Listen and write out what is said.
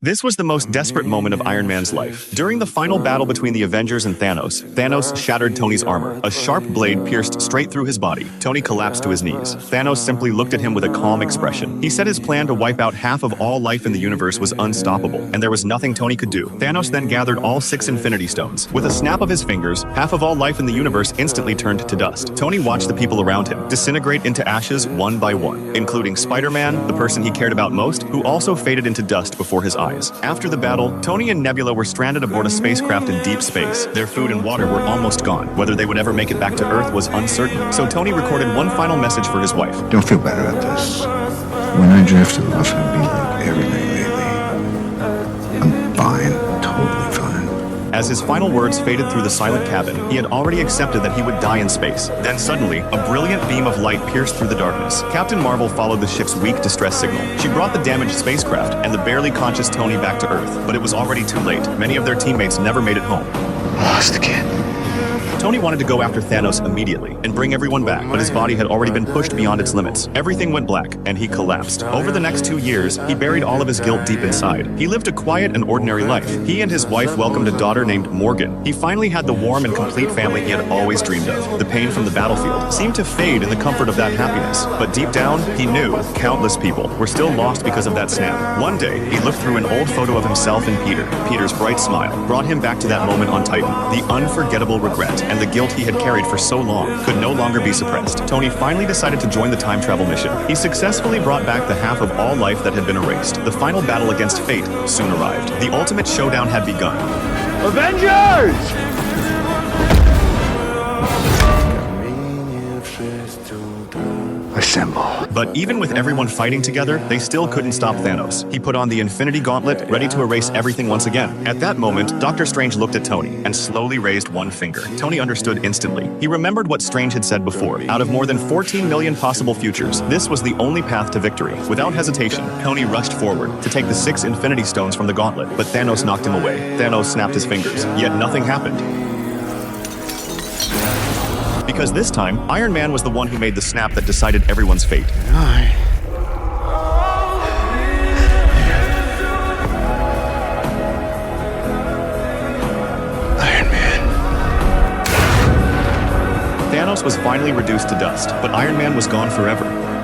This was the most desperate moment of Iron Man's life. During the final battle between the Avengers and Thanos, Thanos shattered Tony's armor. A sharp blade pierced straight through his body. Tony collapsed to his knees. Thanos simply looked at him with a calm expression. He said his plan to wipe out half of all life in the universe was unstoppable, and there was nothing Tony could do. Thanos then gathered all 6 Infinity Stones. With a snap of his fingers, half of all life in the universe instantly turned to dust. Tony watched the people around him disintegrate into ashes one by one, including Spider-Man, the person he cared about most, who also faded into dust before his eyes. After the battle, Tony and Nebula were stranded aboard a spacecraft in deep space. Their food and water were almost gone. Whether they would ever make it back to Earth was uncertain, so Tony recorded one final message for his wife. Don't feel bad about this. When I drifted off and be like everything lately, I'm fine, totally fine. As his final words faded through the silent cabin, he had already accepted that he would die in space. Then suddenly, a brilliant beam of light pierced through the darkness. Captain Marvel followed the ship's weak distress signal. She brought the damaged spacecraft and the barely conscious Tony back to Earth, but it was already too late. Many of their teammates never made it home. Lost again. Tony wanted to go after Thanos immediately and bring everyone back, but his body had already been pushed beyond its limits. Everything went black, and he collapsed. Over the next 2 years, he buried all of his guilt deep inside. He lived a quiet and ordinary life. He and his wife welcomed a daughter named Morgan. He finally had the warm and complete family he had always dreamed of. The pain from the battlefield seemed to fade in the comfort of that happiness. But deep down, he knew countless people were still lost because of that snap. One day, he looked through an old photo of himself and Peter. Peter's bright smile brought him back to that moment on Titan. The unforgettable regret and the guilt he had carried for so long could no longer be suppressed. Tony finally decided to join the time travel mission. He successfully brought back the half of all life that had been erased. The final battle against fate soon arrived. The ultimate showdown had begun. Avengers! Assemble. But even with everyone fighting together, they still couldn't stop Thanos. He put on the Infinity Gauntlet, ready to erase everything once again. At that moment, Doctor Strange looked at Tony and slowly raised one finger. Tony understood instantly. He remembered what Strange had said before. Out of more than 14 million possible futures, this was the only path to victory. Without hesitation, Tony rushed forward to take the 6 Infinity Stones from the gauntlet, but Thanos knocked him away. Thanos snapped his fingers, yet nothing happened. Because this time, Iron Man was the one who made the snap that decided everyone's fate. Iron Man. Thanos was finally reduced to dust, but Iron Man was gone forever.